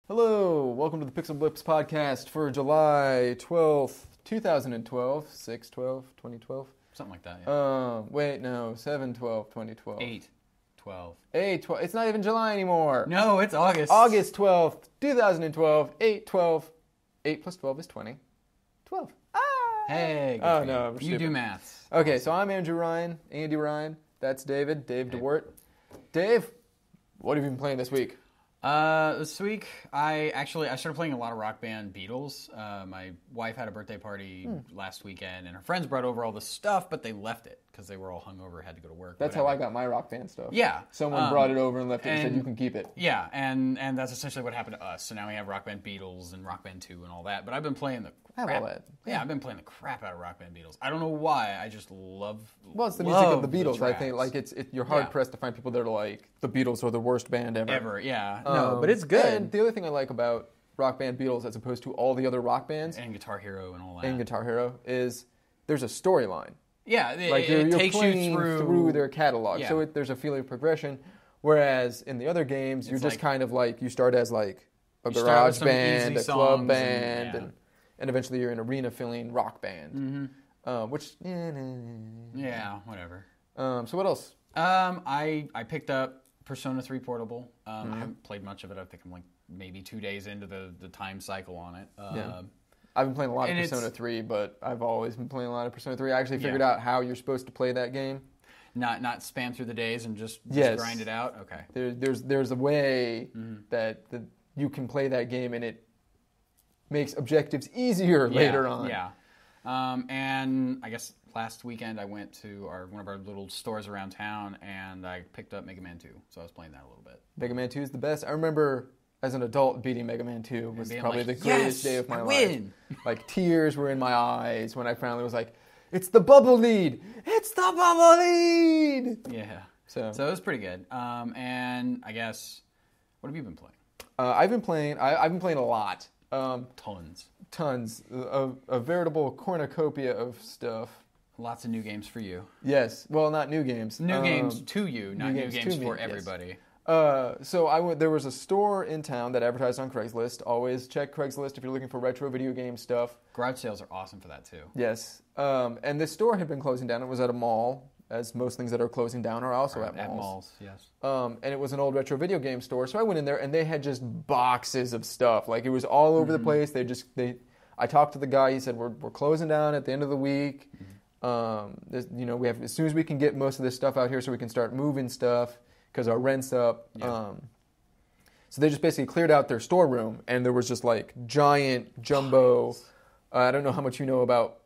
Hello, welcome to the PixelBlipsPodcast for July 12th, 2012, 6/12/2012. Something like that, yeah. Wait, no, 7/12/2012. 8/12. 8/12, it's not even July anymore. No, it's August. August 12th, 2012, 8/12. 8 plus 12 is 20. 12. Ah! Hey, good Oh, for no, you. I'm You stupid. do maths. Okay, so I'm Andrew Ryan, Andy Ryan. That's David, Dave DeWart. Dave, what have you been playing this week? This week, I started playing a lot of Rock Band Beatles. My wife had a birthday party last weekend, and her friends brought over all the stuff, but they left it because they were all hungover, had to go to work. That's how I got my Rock Band stuff. Yeah. Someone brought it over and left it and said, you can keep it. Yeah, and that's essentially what happened to us. So now we have Rock Band Beatles and Rock Band 2 and all that. But I've been playing the crap. I have all that. Yeah, I've been playing the crap out of Rock Band Beatles. I don't know why. I just love. Well, it's the music of the the Beatles. I tracks. think like you're hard pressed to find people that are like the Beatles are the worst band ever. Ever, yeah. No, but it's good. And the other thing I like about Rock Band Beatles, as opposed to all the other rock bands And Guitar Hero and all that. and Guitar Hero, is there's a storyline. Yeah, Like it you're takes playing you through their catalog, Yeah. so there's a feeling of progression. Whereas in the other games, you're It's just like- kind of like you start as like a You start with garage some band, easy a club songs band, and- and eventually you're an arena-filling rock band. Which Yeah, whatever. So what else? I picked up Persona 3 Portable. I haven't played much of it. I think I'm like maybe 2 days into the time cycle on it. Yeah. I've been playing a lot of and Persona 3, but I've always been playing a lot of Persona 3. I actually figured Yeah. out how you're supposed to play that game. Not spam through the days and just Yes. grind it out. Okay. There's a way that you can play that game, and it makes objectives easier later on. Yeah. And I guess last weekend I went to one of our little stores around town and I picked up Mega Man 2. So I was playing that a little bit. Mega Man 2 is the best. I remember as an adult beating Mega Man 2 was being probably like, the greatest "Yes, day of my I life. win!" Like tears were in my eyes when I finally was like, "It's the bubble lead! It's the bubble lead!" Yeah. So So it was pretty good. And I guess, what have you been playing? I've been playing a lot. Tons. Tons. A veritable cornucopia of stuff. Lots of new games for you. Yes. Well, not new games. New games to you, not new games games to me, for yes. everybody. So there was a store in town that advertised on Craigslist. Always check Craigslist if you're looking for retro video game stuff. Garage sales are awesome for that too. Yes. And this store had been closing down. It was at a mall, as most things that are closing down are also at malls. At malls, yes. And it was an old retro video game store. So I went in there, and they had just boxes of stuff. Like, it was all over the place. I talked to the guy. He said, we're closing down at the end of the week. We have, as soon as we can get most of this stuff out here so we can start moving stuff because our rent's up. Yeah. So they just basically cleared out their storeroom, and there was just like giant jumbo. I don't know how much you know about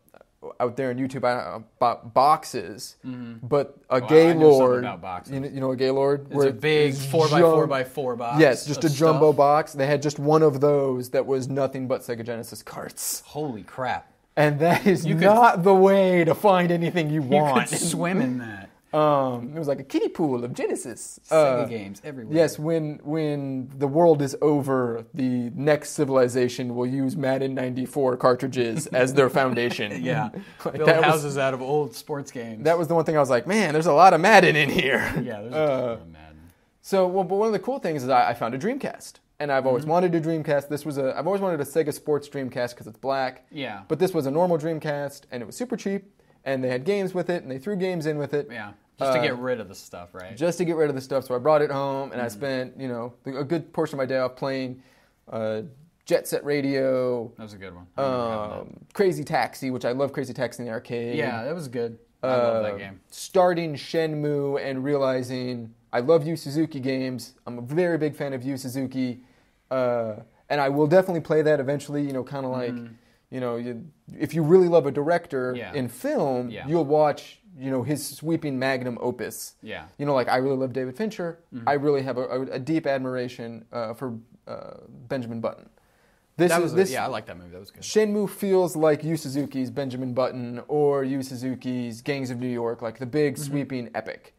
out there on YouTube about boxes, but a I know something Gaylord. about boxes. You know a Gaylord? It's a big 4x4x4 box. Yes, just a of jumbo stuff. box. They had just one of those that was nothing but Sega Genesis carts. Holy crap. And that is not the way to find anything you want. You could swim in that. It was like a kiddie pool of Genesis. Sega games everywhere. Yes, when the world is over, the next civilization will use Madden 94 cartridges as their foundation. Yeah. Like, Build houses out of old sports games. that was the one thing I was like, man, there's a lot of Madden in here. Yeah, there's a ton of Madden. So, but one of the cool things is I found a Dreamcast. And I've always wanted a Dreamcast. I've always wanted a Sega Sports Dreamcast because it's black. Yeah. But this was a normal Dreamcast, and it was super cheap, and they had games with it, and they threw games in with it. Yeah. Just to get rid of the stuff, right? Just to get rid of the stuff. So I brought it home, and I spent, a good portion of my day off playing Jet Set Radio. That was a good one. Crazy Taxi, which I love Crazy Taxi in the arcade. Yeah, that was good. I love that game. Starting Shenmue and realizing I love Yu Suzuki games. I'm a very big fan of Yu Suzuki. And I will definitely play that eventually, kind of like, if you really love a director in film, you'll watch, his sweeping magnum opus. Yeah. Like I really love David Fincher. I really have a deep admiration for Benjamin Button. I like that movie. That was good. Shenmue feels like Yu Suzuki's Benjamin Button or Yu Suzuki's Gangs of New York, like the big sweeping epic.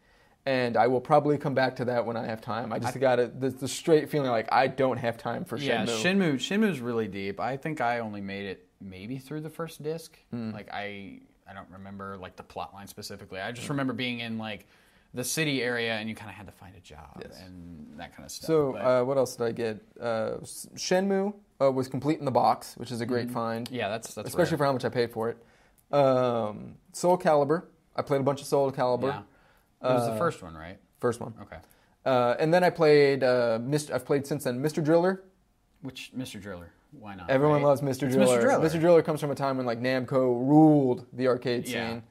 And I will probably come back to that when I have time. I just got the straight feeling like I don't have time for Shenmue. Yeah, Shenmue's really deep. I think I only made it maybe through the first disc. Like I don't remember like the plot line specifically. I just remember being in like the city area, and you kind of had to find a job and that kind of stuff. So what else did I get? Shenmue was complete in the box, which is a great find. Yeah, that's especially rare. for how much I paid for it. Soul Calibur. I played a bunch of Soul Calibur. Yeah. It was the first one, right? First one. Okay. And then I played. I've played since then Mr. Driller. Which Mr. Driller? Why not? Everyone loves Mr. Driller. Mr. Driller. Mr. Driller comes from a time when like Namco ruled the arcade scene.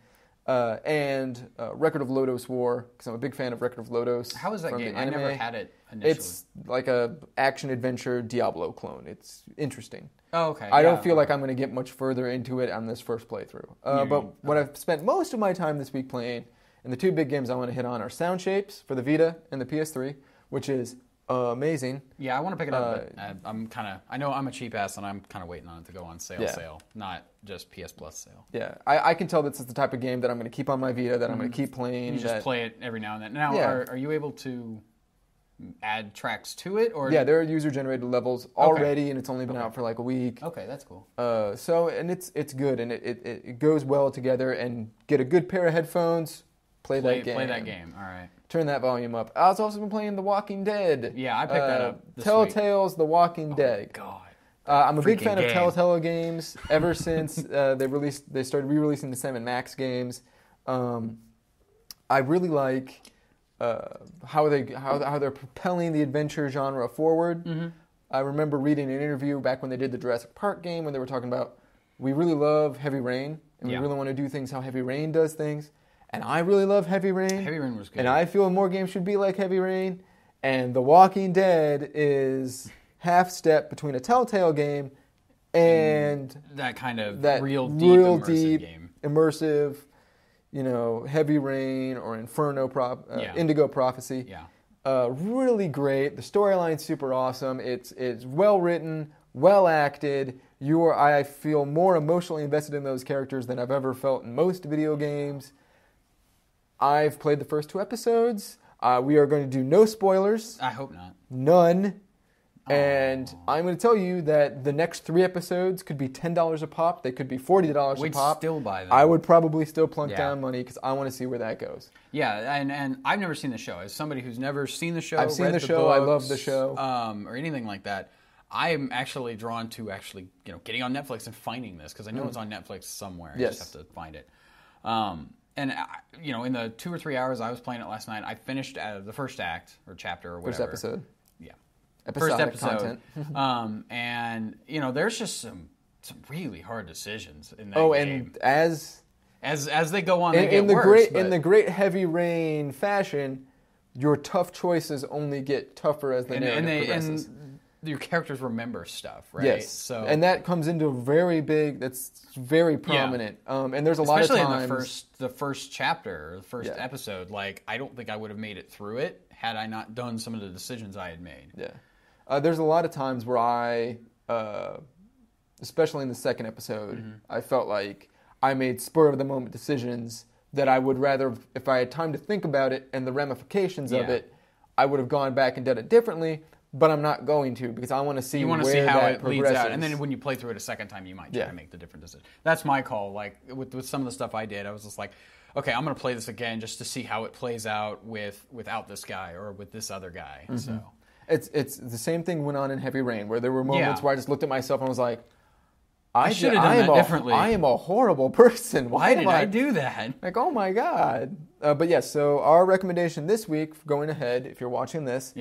And Record of Lodos War, because I'm a big fan of Record of Lodos. How is that from game? the I anime. never had it initially. It's like a action-adventure Diablo clone. It's interesting. Oh, okay. I don't feel like I'm going to get much further into it on this first playthrough. But what I've spent most of my time this week playing, and the two big games I want to hit on are Sound Shapes for the Vita and the PS3, which is amazing. Yeah, I want to pick it up, but I know I'm a cheap ass, and I'm kind of waiting on it to go on sale, not just PS Plus sale. Yeah, I can tell this is the type of game that I'm going to keep on my Vita, that I'm going to keep playing. You just play it every now and then. Now, are you able to add tracks to it? Or there are user-generated levels already, and it's only been out for like a week. Okay, that's cool. And it's good, and it goes well together, and get a good pair of headphones, play that game. Play that game, all right. Turn that volume up. I've also been playing The Walking Dead. Yeah, I picked that up this Telltale's The Walking Dead. God. I'm a big fan of Telltale games ever since they started re-releasing the Sam & Max games. I really like how they're propelling the adventure genre forward. Mm-hmm. I remember reading an interview back when they did the Jurassic Park game when they were talking about, we really love Heavy Rain, and we really want to do things how Heavy Rain does things. And I really love Heavy Rain. Heavy Rain was good. And I feel more games should be like Heavy Rain. And The Walking Dead is half step between a Telltale game and that kind of that real deep game. Immersive, Heavy Rain or Indigo Prophecy. Yeah. Really great. The storyline's super awesome. It's well written, well acted. I feel more emotionally invested in those characters than I've ever felt in most video games. I've played the first 2 episodes. We are going to do no spoilers. I hope not. None. And I'm going to tell you that the next 3 episodes could be $10 a pop. They could be $40 a pop. We'd still buy them. I would probably still plunk down money because I want to see where that goes. Yeah, and I've never seen the show. As somebody who's never seen the show, I've seen the show. Books, I love the show. Or anything like that. I am actually drawn to getting on Netflix and finding this because I know it's on Netflix somewhere. I just have to find it. And in the 2 or 3 hours I was playing it last night, I finished the first act or chapter or whatever. First episode. Yeah. Episodic first episode. content. And there's just some really hard decisions in that game. And as they go on, they in get worse. In the great Heavy Rain fashion, your tough choices only get tougher as the narrative progresses. And your characters remember stuff, right? Yes. And that comes into that's very prominent. And there's a lot of times, especially in the first chapter, the first episode. Like, I don't think I would have made it through it had I not done some of the decisions I had made. Yeah. There's a lot of times where I, especially in the second episode, I felt like I made spur of the moment decisions that I would rather, if I had time to think about it and the ramifications of it, I would have gone back and done it differently. But I'm not going to because I want to see where that progresses. Leads out, and then when you play through it a second time, you might try to make the different decision. That's my call. Like with some of the stuff I did, I was just like, okay, I'm going to play this again just to see how it plays out without this guy or with this other guy. Mm-hmm. So it's the same thing went on in Heavy Rain where there were moments where I just looked at myself and was like, I should have done that differently. I am a horrible person. Why did I do that? Like, oh my God. But yes, so our recommendation this week, going ahead, if you're watching this,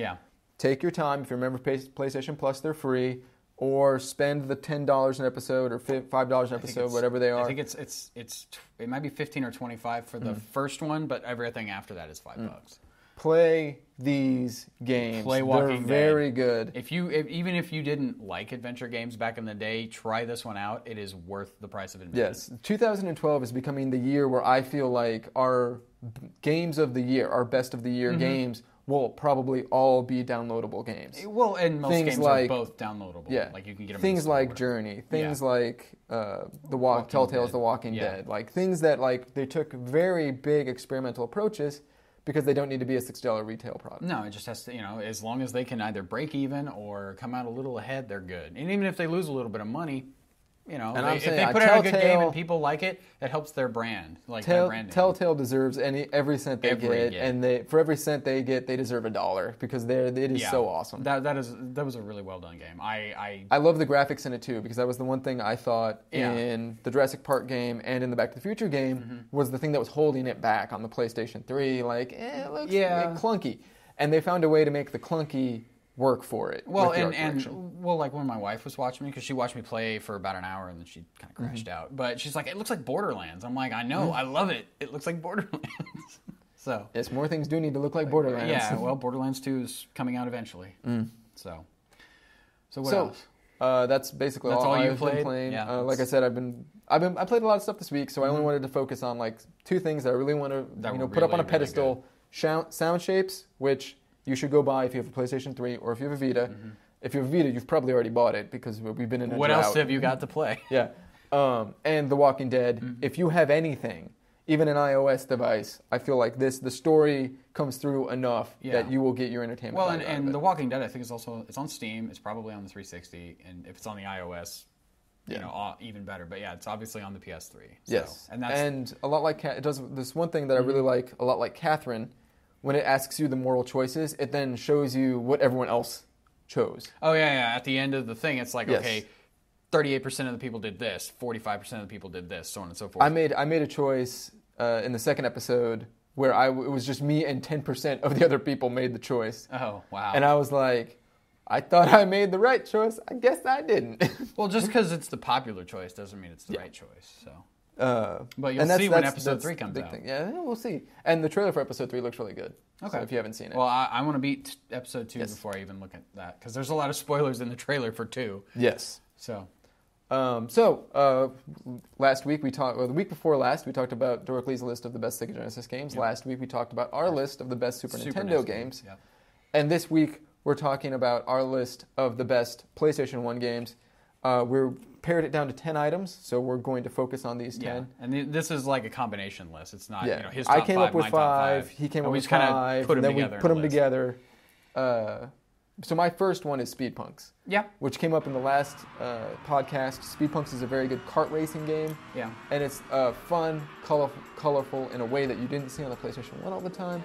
take your time. If you remember PlayStation Plus, they're free. Or spend the $10 an episode or $5 an episode, whatever they are. I think it might be $15 or $25 for the first one, but everything after that is $5. Play these games. Play Walking Dead. They're very good. Even if you didn't like adventure games back in the day, try this one out. It is worth the price of admission. Yes, 2012 is becoming the year where I feel like our games of the year, our best of the year games, will probably all be downloadable games. Well, and most games are both downloadable. Yeah. Like you can get them. Things like Journey. Things like Telltale's The Walking Dead. Like things that they took very big experimental approaches because they don't need to be a $6 retail product. No, it just has to, as long as they can either break even or come out a little ahead, they're good. And even if they lose a little bit of money, you know, And I'm if saying, they put out a good game Telltale- and people like it, it helps their brand, like their branding. Telltale deserves every cent they get, yeah. and for every cent they get, they deserve $1 because it is so awesome. That was a really well done game. I love the graphics in it too, because that was the one thing I thought in the Jurassic Park game and in the Back to the Future game was the thing that was holding it back on the PlayStation 3. Like, it looks clunky, and they found a way to make the clunky work for it. Well, with the and like when my wife was watching me, because she watched me play for about an hour and then she kind of crashed out. But she's like, it looks like Borderlands. I'm like, I know, I love it. It looks like Borderlands. So yes, more things do need to look like Borderlands. Yeah, well, Borderlands 2 is coming out eventually. So what else? That's basically all I've been playing. Yeah, like I said, I played a lot of stuff this week, so I only wanted to focus on like two things that I really want to put up on a pedestal. Sound Shapes, which you should go buy if you have a PlayStation 3 or if you have a Vita. If you have a Vita, you've probably already bought it because we've been in a drought. What else have you got to play? Yeah. And The Walking Dead. If you have anything, even an iOS device, I feel like the story comes through enough that you will get your entertainment. Well, and The Walking Dead, I think it's on Steam. It's probably on the 360, and if it's on the iOS, you know, even better. But yeah, it's obviously on the PS3. So, yes, and a lot like it does this one thing that I really like. A lot like Catherine, when it asks you the moral choices, it then shows you what everyone else chose. Oh yeah. At the end of the thing, it's like okay, 38% of the people did this, 45% of the people did this, so on and so forth. I made a choice in the second episode where it was just me and 10% of the other people made the choice. Oh wow! And I was like, I thought I made the right choice. I guess I didn't. Well, just because it's the popular choice doesn't mean it's the right choice. So. But you'll and see when episode 3 comes out. Thing. Yeah, we'll see. And the trailer for episode 3 looks really good. Okay. So if you haven't seen it. Well, I want to beat episode 2 before I even look at that, because there's a lot of spoilers in the trailer for 2. Yes. So. Last week the week before last, we talked about Dorothy's list of the best Sega Genesis games. Yep. Last week we talked about our list of the best Super Nintendo games. Yep. And this week we're talking about our list of the best PlayStation 1 games. We're pared it down to 10 items, so we're going to focus on these 10. Yeah. And this is like a combination list. It's not his top 5, I came up with my top 5. He came up with 5. Kind of put them then together. We put them together. So my first one is Speed Punks. Yeah. Which came up in the last podcast. Speed Punks is a very good kart racing game. Yeah. And it's fun, colorful in a way that you didn't see on the PlayStation 1 all the time.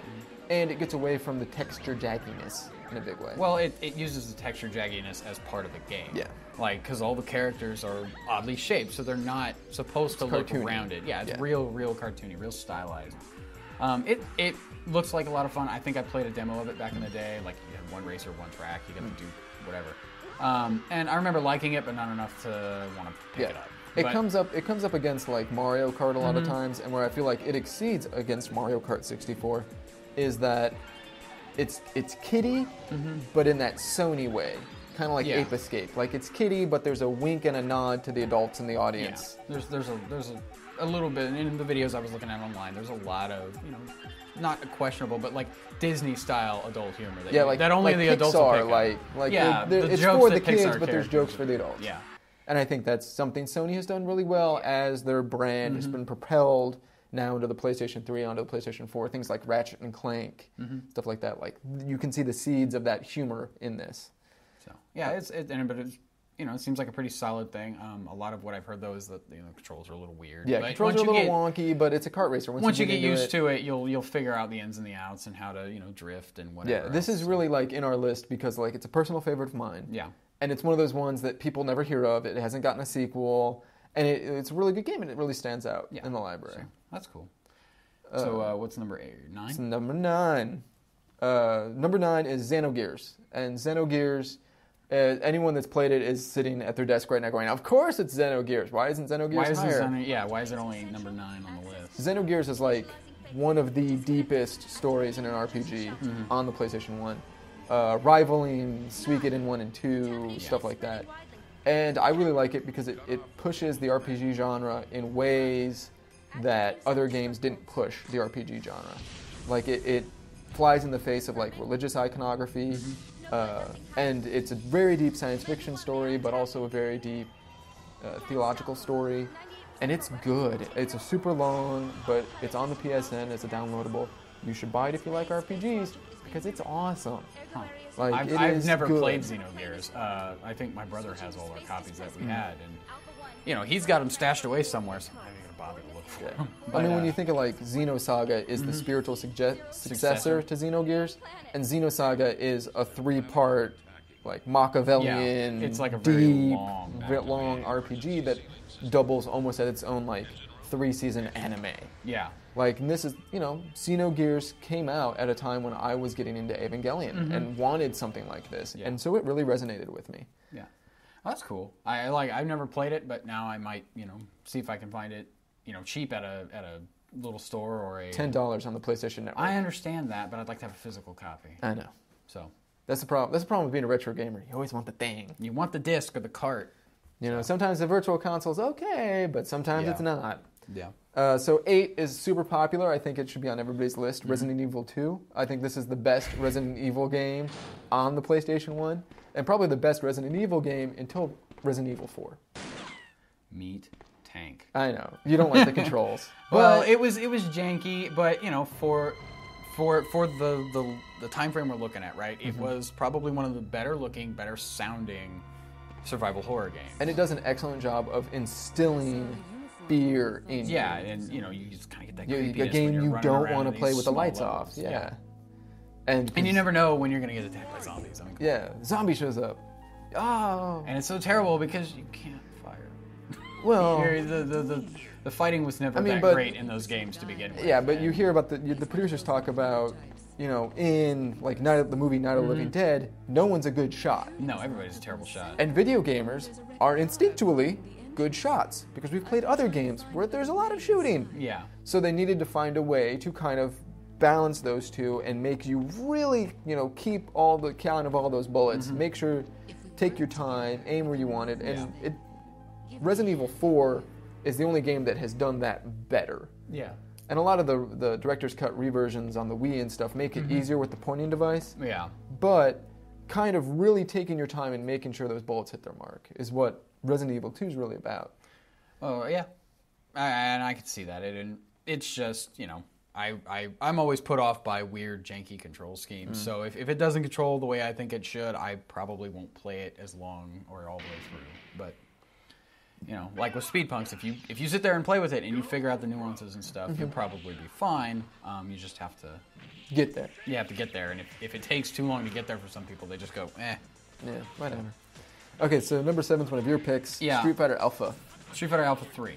And it gets away from the texture jagginess in a big way. Well, it uses the texture jagginess as part of the game. Yeah. Like, because all the characters are oddly shaped, so they're not supposed to look rounded. Yeah, it's real cartoony, real stylized. It looks like a lot of fun. I think I played a demo of it back in the day. Like, you had one racer, one track. You got to do whatever. And I remember liking it, but not enough to want to pick it up. It comes up against like Mario Kart a lot of times, and where I feel like it exceeds against Mario Kart 64 is that it's kiddie, but in that Sony way. Kind of like Ape Escape. Like, it's kiddie, but there's a wink and a nod to the adults in the audience. Yeah. There's a little bit, in the videos I was looking at online, there's a lot of, not questionable, but like Disney-style adult humor. That only the adults will pick up. It's for the kids, but there's jokes for the adults. Yeah. And I think that's something Sony has done really well as their brand has been propelled now into the PlayStation 3, onto the PlayStation 4, things like Ratchet and Clank, stuff like that. Like, you can see the seeds of that humor in this. So yeah, it seems like a pretty solid thing. A lot of what I've heard though is that the controls are a little weird. Yeah, controls are a little wonky, but it's a kart racer. Once you get used to it, you'll figure out the ins and the outs and how to drift and whatever. Yeah, this is really like in our list because like it's a personal favorite of mine. Yeah, and it's one of those ones that people never hear of. It hasn't gotten a sequel, and it's a really good game, and it really stands out in the library. So, that's cool. So what's number 8? 9? It's number 9. Number 9 is Xenogears, and Xenogears. Anyone that's played it is sitting at their desk right now going, of course it's Xenogears. Why isn't Xenogears higher? Why is it only number 9 on the list? Xenogears is like one of the deepest stories in an RPG on the PlayStation 1. Rivaling Suikoden 1 and 2, stuff like that. And I really like it because it pushes the RPG genre in ways that other games didn't push the RPG genre. Like it flies in the face of like religious iconography. And it's a very deep science fiction story, but also a very deep theological story. And it's good. It's a super long, but it's on the PSN as a downloadable. You should buy it if you like RPGs, because it's awesome. Huh. Like, I've never played Xenogears. I think my brother has all our copies that we had, and you know, he's got them stashed away somewhere, so I'm not even gonna bother to look for them. I mean, when you think of like Xenosaga is the spiritual successor to Xenogears, and Xenosaga is a 3-part like Machiavellian, it's like a deep, very long RPG that doubles almost as its own like 3-season anime. Yeah. Like, and this is, you know, Xenogears came out at a time when I was getting into Evangelion and wanted something like this, and so it really resonated with me. Yeah, well, that's cool. I've never played it, but now I might, you know, see if I can find it, you know, cheap at a little store or a $10 on the PlayStation Network. I understand that, but I'd like to have a physical copy. I know. So that's the problem. That's the problem with being a retro gamer. You always want the thing. You want the disc or the cart. You know, sometimes the virtual console's okay, but sometimes it's not. Yeah. So 8 is super popular. I think it should be on everybody's list. Resident Evil 2. I think this is the best Resident Evil game on the PlayStation 1, and probably the best Resident Evil game until Resident Evil 4. Meat tank. I know. You don't like the controls. Well, it was janky, but you know, for the time frame we're looking at, right? It was probably one of the better looking, better sounding survival horror games. And it does an excellent job of instilling fear in you. Yeah, and you know, you just kind of get that creepiness a game when you're you running don't around want to in play these with the small lights levels. off. Yeah. And you never know when you're going to get attacked by zombies. I mean, yeah, zombie shows up. Oh. And it's so terrible because you can't fire. Well, the fighting was never that great in those games to begin with. Yeah, but you hear about the producers talk about, you know, in like the movie Night of the Living Dead, no one's a good shot. No, everybody's a terrible shot. And video gamers are instinctually good shots because we've played other games where there's a lot of shooting. Yeah. So they needed to find a way to kind of balance those two and make you really, you know, keep all the count of all those bullets. Make sure, take your time, aim where you want it. And Resident Evil 4 is the only game that has done that better. Yeah. And a lot of the director's cut reversions on the Wii and stuff make it easier with the pointing device. Yeah. But kind of really taking your time and making sure those bullets hit their mark is what Resident Evil 2 is really about. Oh, yeah. And I can see that. It's just, you know, I'm always put off by weird, janky control schemes. So if it doesn't control the way I think it should, I probably won't play it as long or all the way through. But, you know, like with Speedpunks, if you sit there and play with it and you figure out the nuances and stuff, you'll probably be fine. You just have to get there. You have to get there. And if it takes too long to get there for some people, they just go, eh. Yeah, whatever. Okay, so number 7 is one of your picks. Yeah. Street Fighter Alpha. Street Fighter Alpha 3.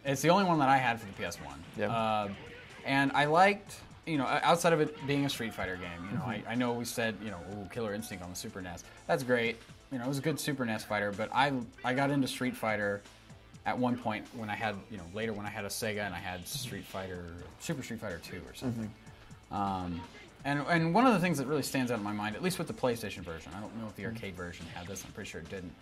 It's the only one that I had for the PS1. Yeah. And I liked, you know, outside of it being a Street Fighter game, you know, I know we said, you know, ooh, Killer Instinct on the Super NES. That's great. You know, it was a good Super NES fighter, but I got into Street Fighter at one point when I had, you know, later when I had a Sega and I had Super Street Fighter 2 or something. And one of the things that really stands out in my mind, at least with the PlayStation version, I don't know if the arcade version had this, I'm pretty sure it didn't,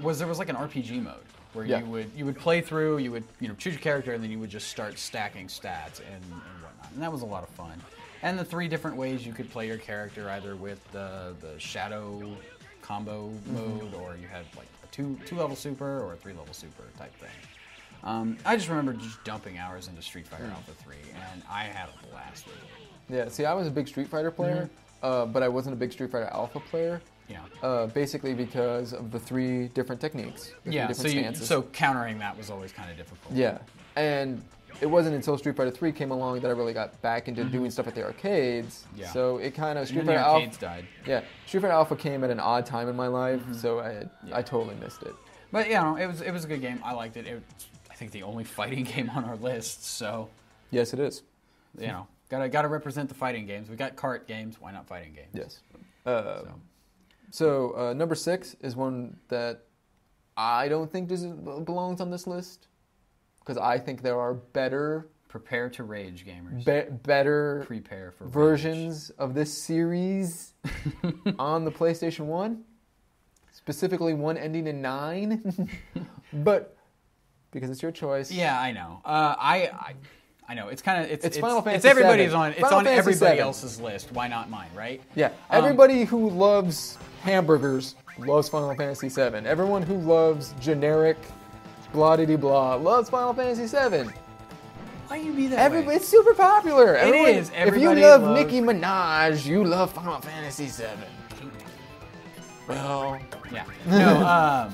was there was like an RPG mode where you would play through, you would, you know, choose your character, and then you would just start stacking stats and whatnot. And that was a lot of fun. And the 3 different ways you could play your character, either with the shadow combo mode, or you had like a 2-level super or a 3-level super type thing. I just remember just dumping hours into Street Fighter Alpha 3, and I had a blast with it. Yeah, see, I was a big Street Fighter player, but I wasn't a big Street Fighter Alpha player. Yeah. Basically because of the 3 different techniques. So countering that was always kind of difficult. Yeah, and it wasn't until Street Fighter 3 came along that I really got back into doing stuff at the arcades. Yeah. So it kind of Street Fighter Alpha died. Yeah, Street Fighter Alpha came at an odd time in my life, so I totally missed it. But you know, it was a good game. I liked it. I think the only fighting game on our list. So yes, it is. You know, gotta represent the fighting games. We got kart games. Why not fighting games? Yes. So number 6 is one that I don't think belongs on this list because I think there are better. Prepare to rage, gamers. Better prepare for versions of this series on the PlayStation 1. Specifically, one ending in 9. But because it's your choice. Yeah, I know. I know it's kind of it's Final Fantasy it's everybody's 7. on it's on everybody else's list. Why not mine, right? Yeah. Everybody who loves hamburgers loves Final Fantasy 7. Everyone who loves generic blah de blah loves Final Fantasy 7. Why do you be that way? It's super popular. It is. If you love Nicki Minaj, you love Final Fantasy 7. Well, Yeah. No,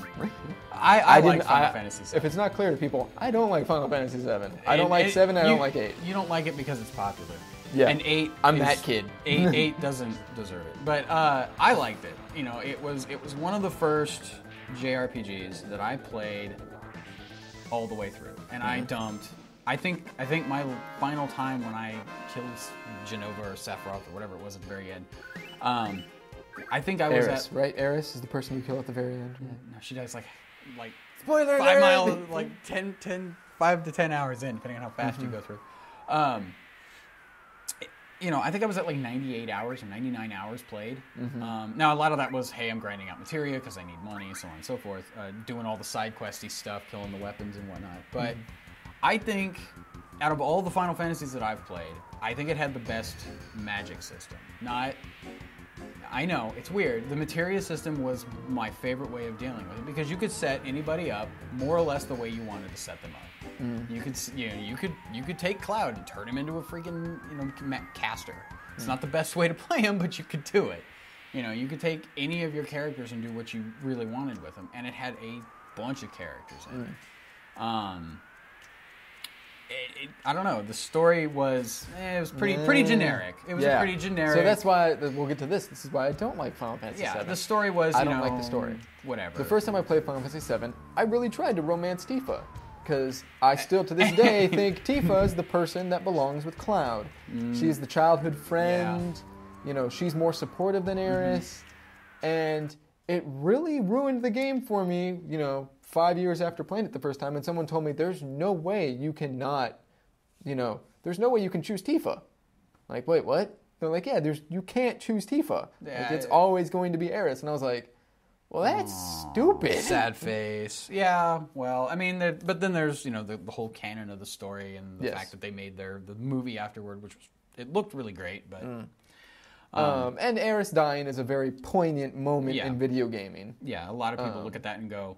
I like Final Fantasy VII. If it's not clear to people, I don't like Final Fantasy VII. I don't like 7, I don't like 8. You don't like it because it's popular. Yeah. And 8 I'm that kid. 8 doesn't deserve it. But I liked it. You know, it was one of the first JRPGs that I played all the way through. And I dumped. I think my final time when I killed Genova or Sephiroth or whatever it was at the very end, I think I was Eris, right? Eris is the person you kill at the very end. No, she dies like Spoiler 5 alert! miles, like 5 to 10 hours in, depending on how fast you go through. You know, I think I was at like 98 hours or 99 hours played. Now, a lot of that was, hey, I'm grinding out materia because I need money, so on and so forth. Doing all the side questy stuff, killing the weapons and whatnot. But I think, out of all the Final Fantasies that I've played, I think it had the best magic system. I know, it's weird. The materia system was my favorite way of dealing with it because you could set anybody up more or less the way you wanted to set them up. You could take Cloud and turn him into a freaking caster. It's not the best way to play him, but you could do it. You know, you could take any of your characters and do what you really wanted with them, and it had a bunch of characters in it. I don't know. The story was pretty generic. It was pretty generic. So that's why we'll get to this. This is why I don't like Final Fantasy VII. Yeah, the story was. I don't like the story. Whatever. The first time I played Final Fantasy VII, I really tried to romance Tifa because I still to this day think Tifa is the person that belongs with Cloud. She's the childhood friend. Yeah. You know, she's more supportive than Eris, and it really ruined the game for me. You know, 5 years after playing it the first time, and someone told me there's no way you cannot, there's no way you can choose Tifa. Like, wait, what? They're like, yeah, you can't choose Tifa. Yeah, like, it's always going to be Eris. And I was like, well, that's stupid. Sad face. Yeah, well, I mean, but then there's, the whole canon of the story and the fact that they made the movie afterward, which it looked really great, but... and Eris dying is a very poignant moment in video gaming. Yeah, a lot of people look at that and go,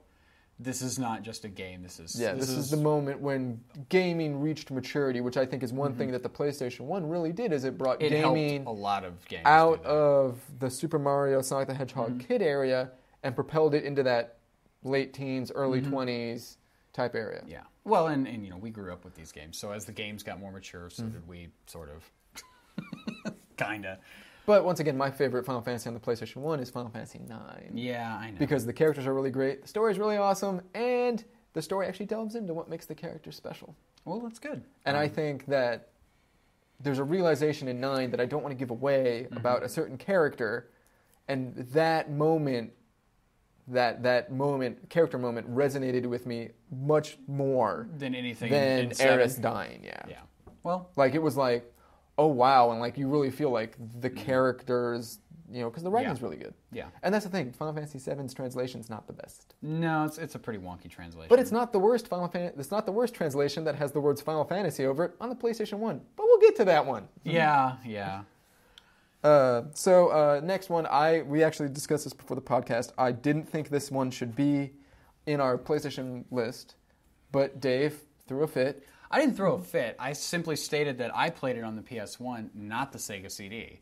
this is not just a game. This is the moment when gaming reached maturity, which I think is one thing that the PlayStation 1 really did, is it brought gaming helped a lot of games out of the Super Mario, Sonic the Hedgehog kid area and propelled it into that late teens, early 20s type area. Yeah. Well, and we grew up with these games, so as the games got more mature, so did we, sort of. Kinda. But once again, my favorite Final Fantasy on the PlayStation 1 is Final Fantasy 9. Yeah, I know. Because the characters are really great, the story is really awesome, and the story actually delves into what makes the characters special. Well, that's good. And I think that there's a realization in 9 that I don't want to give away about a certain character, and that moment, character moment, resonated with me much more than anything than Eris dying. Yeah. Well, like it was like, oh wow, and like you really feel like the characters, because the writing's really good. Yeah. And that's the thing, Final Fantasy VII's translation's not the best. No, it's a pretty wonky translation. But it's not the worst it's not the worst translation that has the words Final Fantasy over it on the PlayStation 1. But we'll get to that one. Yeah. So next one, we actually discussed this before the podcast. I didn't think this one should be in our PlayStation list, but Dave threw a fit. I didn't throw a fit. I simply stated that I played it on the PS1, not the Sega CD.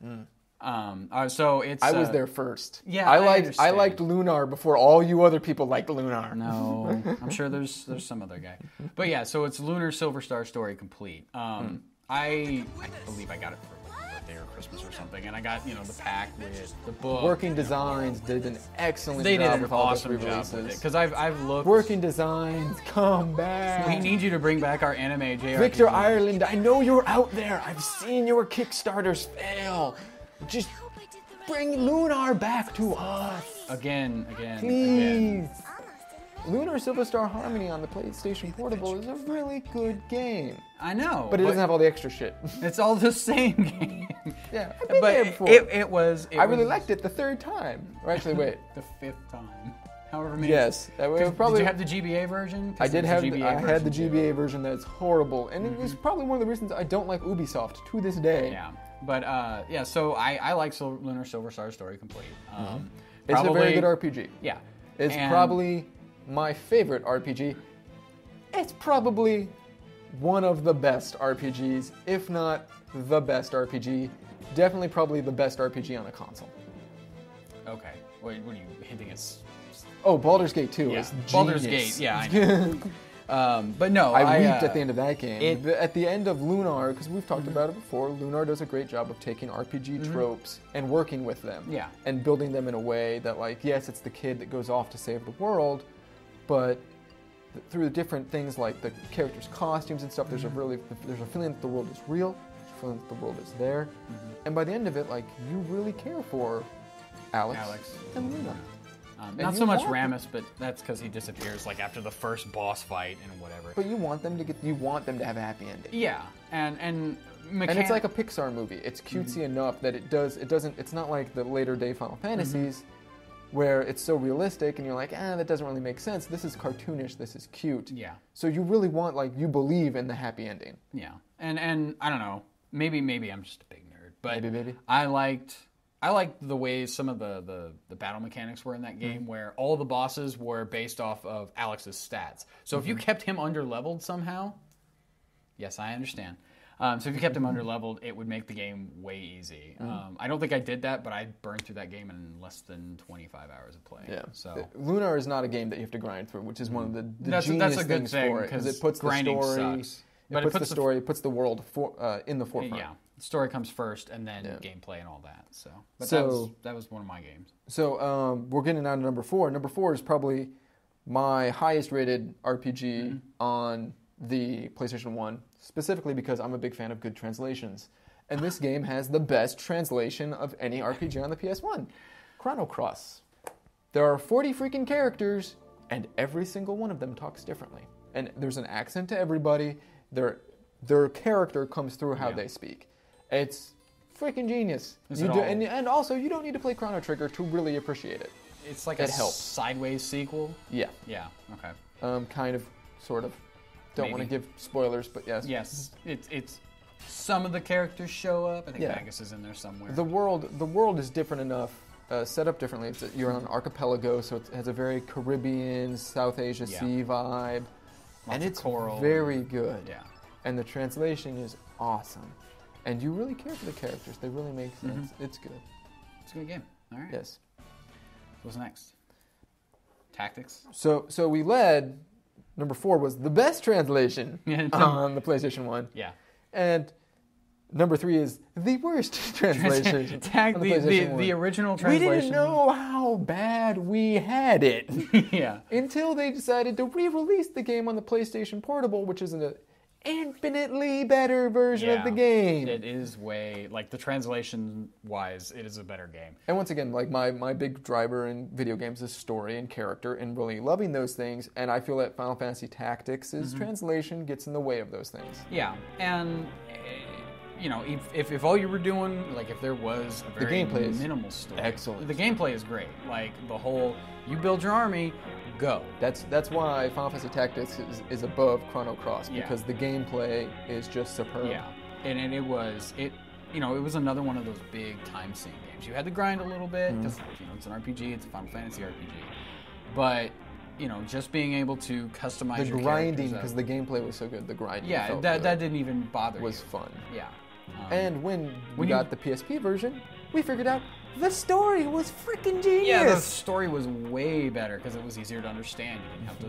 So it's. I was there first. Yeah, I liked Lunar before all you other people liked Lunar. No, I'm sure there's some other guy. But yeah, so it's Lunar Silver Star Story Complete. I believe I got it for birthday or Christmas or something, and I got the pack with the book. Working Designs did an excellent job. They did an with all awesome those job with it releases. because I've looked. Working Designs, come back. We need you to bring back our anime JRPG. Victor Ireland, I know you're out there. I've seen your Kickstarters fail. Just bring Lunar back to us. Again. Please. Lunar Silver Star Harmony on the PlayStation Portable is a really good game. I know. But it doesn't have all the extra shit. It's all the same game. Yeah, I've been there before. I really liked it the third time. Or actually, wait. The fifth time. However many. Yes. That was probably, did you have the GBA version? I did have I had the GBA version that's horrible. And it was probably one of the reasons I don't like Ubisoft to this day. Yeah. But, so I like Lunar Silver Star Story Complete. It's a very good RPG. Yeah. It's probably my favorite RPG. It's probably one of the best RPGs, if not the best RPG. Definitely probably the best RPG on a console. Okay. What are you hinting at? Oh, Baldur's Gate 2 Yeah. is genius. Baldur's Gate, yeah, I know. But no, I weeped at the end of that game. At the end of Lunar, because we've talked about it before, Lunar does a great job of taking RPG tropes and working with them. Yeah. And building them in a way that, like, yes, it's the kid that goes off to save the world, but through the different things like the characters' costumes and stuff, there's a feeling that the world is real, there's a feeling that the world is there, and by the end of it, like, you really care for Alex. And Luna. Not so much Ramus, but that's because he disappears like after the first boss fight and whatever. But you want them to have a happy ending. Yeah, and it's like a Pixar movie. It's cutesy enough that it's not like the later day Final Fantasies where it's so realistic and you're like, that doesn't really make sense. This is cartoonish, this is cute. Yeah. So you really want, like, you believe in the happy ending. Yeah. And I don't know, maybe I'm just a big nerd, but maybe. I liked the way some of the battle mechanics were in that game, where all the bosses were based off of Alex's stats. So if you kept him under-leveled somehow, yes, I understand. So if you kept him under-leveled, it would make the game way easy. I don't think I did that, but I burned through that game in less than 25 hours of play. Yeah. So Lunar is not a game that you have to grind through, which is one of the genius that's a good things thing, for it, because it puts grinding the story, sucks. It puts the world in the forefront. Yeah. The story comes first, and then gameplay and all that. But that was one of my games. So we're getting down to number 4. Number 4 is probably my highest rated RPG on the PlayStation 1, specifically because I'm a big fan of good translations. And this game has the best translation of any RPG on the PS1, Chrono Cross. There are 40 freaking characters, and every single one of them talks differently. And there's an accent to everybody. Their character comes through how they speak. It's freaking genius. And also, you don't need to play Chrono Trigger to really appreciate it. It's like a sideways sequel? Yeah. Yeah, okay. Kind of, sort of. Don't want to give spoilers, but yes. Yes, it's some of the characters show up. I think Magus is in there somewhere. The world is different enough, set up differently. You're on an archipelago, so it has a very Caribbean, South Asia Sea vibe. And it's very good. Yeah. And the translation is awesome. And you really care for the characters. They really make sense. It's good. It's a good game. All right. Yes. What's next? Tactics? So we led... Number 4 was the best translation on the PlayStation 1. Yeah. And number 3 is the worst translation. The original translation. We didn't know how bad we had it. Yeah. Until they decided to re-release the game on the PlayStation Portable, which is an infinitely better version of the game. It is the translation-wise, it is a better game. And once again, like my big driver in video games is story and character and really loving those things, and I feel that Final Fantasy Tactics' translation gets in the way of those things. Yeah, and if all you were doing, like if there was a very minimal story. Excellent. The gameplay is great. Like the whole, you build your army, go. That's why Final Fantasy Tactics is above Chrono Cross, because the gameplay is just superb. Yeah, and it was another one of those big time sink games. You had to grind a little bit because it's an RPG, it's a Final Fantasy RPG, but just being able to customize the grinding, because the gameplay was so good. The grinding, that didn't even bother you. Was fun. Yeah, and when we got the PSP version, we figured out the story was freaking genius. Yeah, the story was way better because it was easier to understand. You didn't have to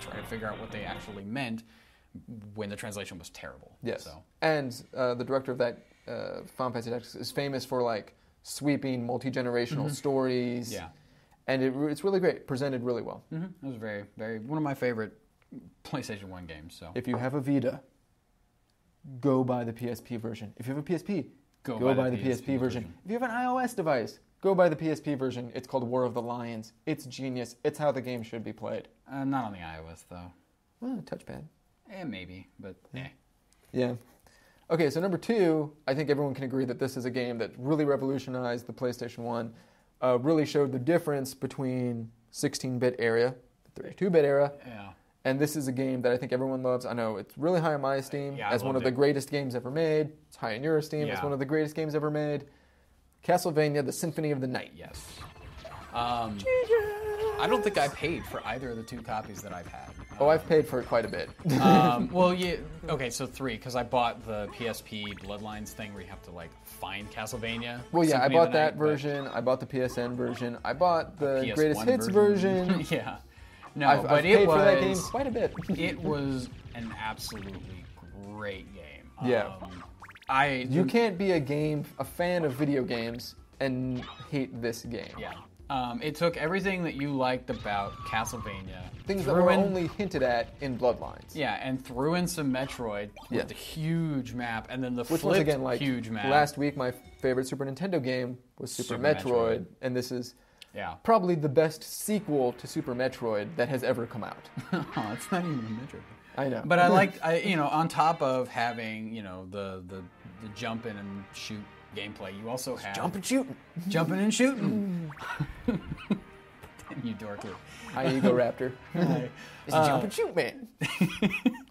try to figure out what they actually meant when the translation was terrible. Yes. So. And the director of that Final Fantasy Tactics is famous for like sweeping multi-generational stories. Yeah. And it's really great, presented really well. It was very, very one of my favorite PlayStation 1 games. So if you have a Vita, go buy the PSP version. If you have a PSP, go buy the PSP version. If you have an iOS device, go buy the PSP version. It's called War of the Lions. It's genius. It's how the game should be played. Not on the iOS, though. Well, touchpad. Maybe, but Yeah. Okay, so number 2, I think everyone can agree that this is a game that really revolutionized the PlayStation 1, really showed the difference between 16-bit era, the 32-bit era, and this is a game that I think everyone loves. I know it's really high in my esteem as one of the greatest games ever made. It's high in your esteem as one of the greatest games ever made. Castlevania, The Symphony of the Night. Yes. I don't think I paid for either of the 2 copies that I've had. Oh, I've paid for it quite a bit. Well, yeah. Okay, so 3 because I bought the PSP Bloodlines thing where you have to like find Castlevania. Well, yeah, I Symphony of bought the that Night, version. I bought the PSN version. I bought the PS1 Greatest Hits version. Yeah. No, I've but paid it was for that game quite a bit. it was an absolutely great game. Yeah. You You can't be a fan of video games and hate this game. Yeah. It took everything that you liked about Castlevania. Things that were only hinted at in Bloodlines. Yeah, and threw in some Metroid with the huge map, and then the Which flipped once again, like huge map. last week, my favorite Super Nintendo game was Super Metroid, and this is probably the best sequel to Super Metroid that has ever come out. Oh, it's not even a Metroid. I know. But I liked, on top of having, the jump in and shoot gameplay, you also have jumping and shooting. Damn you, dorky. Hi, Ego Raptor. It's a jump and shoot, man.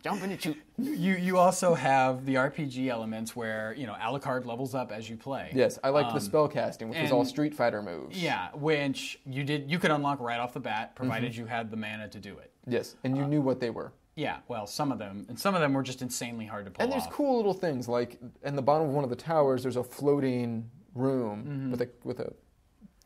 Jump and shoot. You also have the RPG elements where Alucard levels up as you play. Yes, I liked the spell casting, which was all Street Fighter moves. Yeah, which you could unlock right off the bat, provided you had the mana to do it. Yes, and you knew what they were. Yeah, well, some of them were just insanely hard to pull off. And there's cool little things, like in the bottom of one of the towers, there's a floating room with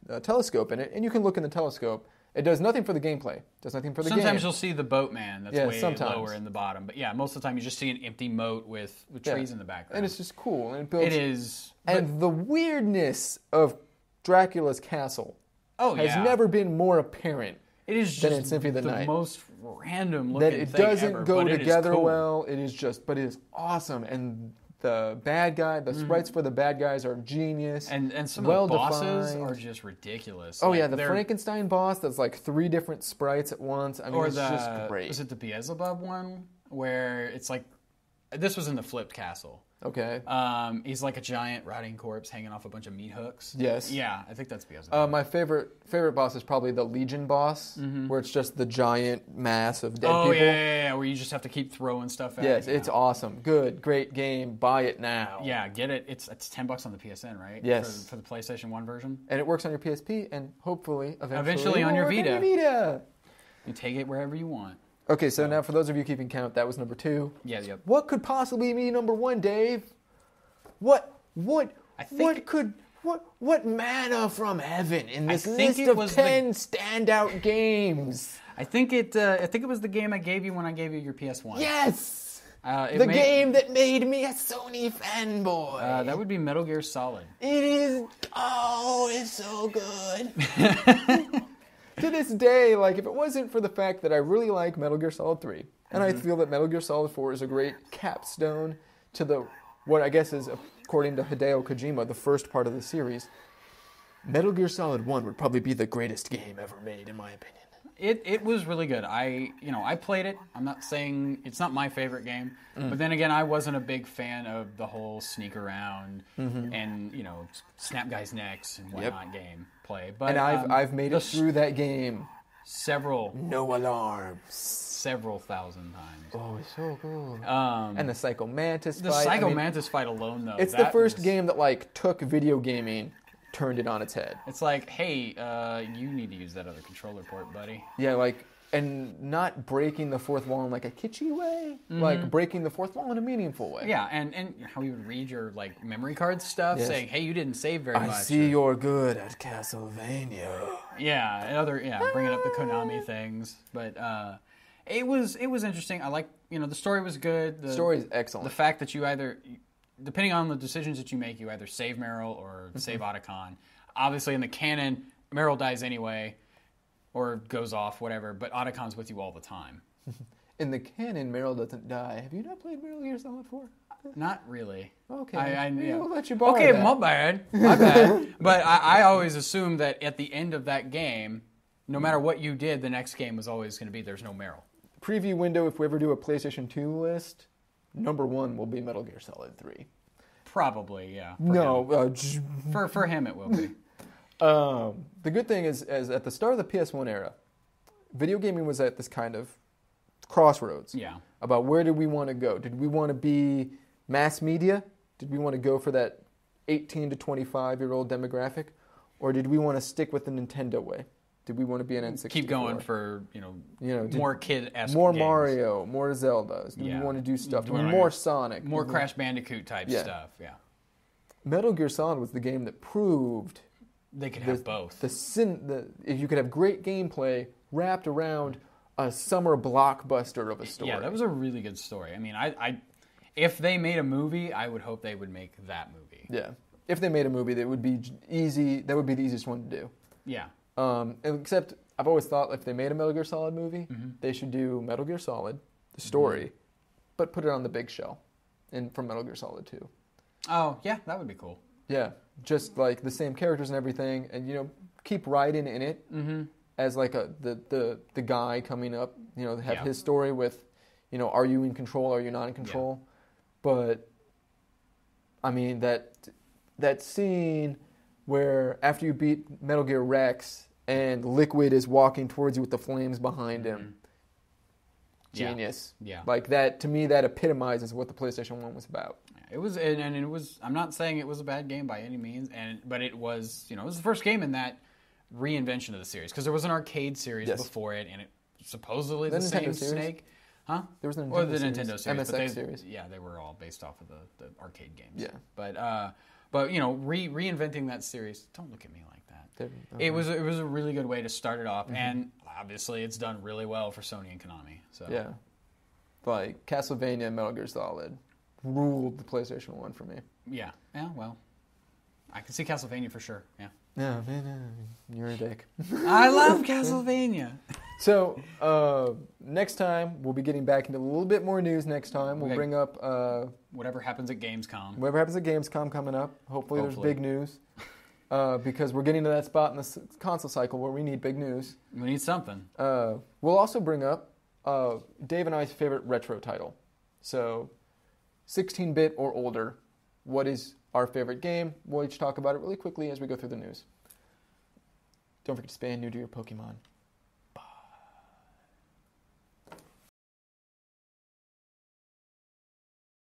a telescope in it, and you can look in the telescope. It does nothing for the gameplay. It does nothing for the game. Sometimes you'll see the boatman that's way lower in the bottom. But yeah, most of the time you just see an empty moat with trees in the background. And it's just cool. And it builds. It is. And the weirdness of Dracula's castle has never been more apparent. It is than just in Symphony of the Night. Most random looking thing that it doesn't ever, go together cool. well. It is awesome. And the bad guy, the sprites for the bad guys are genius. And some of the bosses are just ridiculous. Oh, the Frankenstein boss that's like 3 different sprites at once. I mean, it's just great. Was it the Beelzebub one? Where it's like, this was in the flipped castle. Okay. He's like a giant rotting corpse hanging off a bunch of meat hooks. Yes. Yeah, I think that's Beelzebub. My favorite boss is probably the Legion boss, where it's just the giant mass of dead people. Oh, yeah, where you just have to keep throwing stuff at it. Yes, it's awesome. Good, great game. Buy it now. Yeah, get it. It's $10 on the PSN, right? Yes. For the PlayStation 1 version. And it works on your PSP and hopefully eventually on your Vita. Vita. You take it wherever you want. Okay, so now for those of you keeping count, that was number 2. Yeah, yep. What could possibly be number 1, Dave? What manna from heaven in this list of 10 standout games? I think it was the game I gave you when I gave you your PS1. Yes! Game that made me a Sony fanboy. That would be Metal Gear Solid. It is. Oh, it's so good. To this day, like, if it wasn't for the fact that I really like Metal Gear Solid 3, and I feel that Metal Gear Solid 4 is a great capstone to what I guess is, according to Hideo Kojima, the first part of the series, Metal Gear Solid 1 would probably be the greatest game ever made, in my opinion. It was really good. I played it. I'm not saying it's not my favorite game, but then again, I wasn't a big fan of the whole sneak around and snap guys' necks and whatnot game play. But and I've made it through that game no alarms several thousand times. Oh, it's so cool. And the Psycho Mantis fight. The Psycho Mantis fight alone, though. It's the first game that took video gaming, turned it on its head. It's like, hey, you need to use that other controller port, buddy. Yeah, and not breaking the fourth wall in a kitschy way, breaking the fourth wall in a meaningful way. Yeah, and how you would read your like memory card stuff, saying, "Hey, you didn't save very much." I see you're good at Castlevania. Yeah, bringing up the Konami things, but it was interesting. I like, the story was good. The story is excellent. The fact that you either, depending on the decisions that you make, you either save Meryl or save Otacon. Obviously, in the canon, Meryl dies anyway. Or goes off, whatever, but Otacon's with you all the time. In the canon, Meryl doesn't die. Have you not played Metal Gear Solid 4? Not really. Okay. I'll let you borrow that. My bad. But I always assumed that at the end of that game, no matter what you did, the next game was always going to be there's no Meryl. Preview window, if we ever do a PlayStation 2 list, number 1 will be Metal Gear Solid 3. Probably, yeah. For him it will be. The good thing is at the start of the PS1 era, video gaming was at this kind of crossroads. Yeah. About where did we want to go? Did we want to be mass media? Did we want to go for that 18 to 25-year-old demographic? or did we want to stick with the Nintendo way? Did we want to be an N64? Keep going for, more kid-esque more games. Mario, more Zeldas. Do we want to do stuff? More Sonic. More Crash Bandicoot type stuff, Metal Gear Solid was the game that proved they could have both. If you could have great gameplay wrapped around a summer blockbuster of a story. Yeah, that was a really good story. I mean, I if they made a movie, I would hope they would make that movie. Yeah. If they made a movie, that would be easy. That would be the easiest one to do. Yeah. Except I've always thought if they made a Metal Gear Solid movie, they should do Metal Gear Solid, the story, but put it on the big shell, from Metal Gear Solid 2. Oh yeah, that would be cool. Yeah, just like the same characters and everything, and keep Raiden in it as like the guy coming up. Have his story with, are you in control? Are you not in control? Yeah. But I mean that scene where after you beat Metal Gear Rex and Liquid is walking towards you with the flames behind him. Genius. Yeah. Like that, to me, that epitomizes what the PlayStation 1 was about. It was, and it was, I'm not saying it was a bad game by any means, but it was, it was the first game in that reinvention of the series, because there was an arcade series before it, and it supposed the same series? Snake. Huh? There was Nintendo series. MSX series. Yeah, they were all based off of the arcade games. Yeah. But reinventing that series, don't look at me like that. Okay. It was a really good way to start it off, and obviously it's done really well for Sony and Konami. So yeah, like Castlevania and Metal Gear Solid ruled the PlayStation 1 for me. Yeah. Yeah. Well, I can see Castlevania for sure. Yeah. Yeah, man, you're a dick. I love Castlevania. So next time we'll be getting back into a little bit more news. Next time we'll bring up whatever happens at Gamescom. Whatever happens at Gamescom coming up. Hopefully there's big news because we're getting to that spot in the console cycle where we need big news. We need something. We'll also bring up Dave and I's favorite retro title. So 16-bit or older. What is our favorite game? We'll each talk about it really quickly as we go through the news. Don't forget to spay and neuter your Pokemon.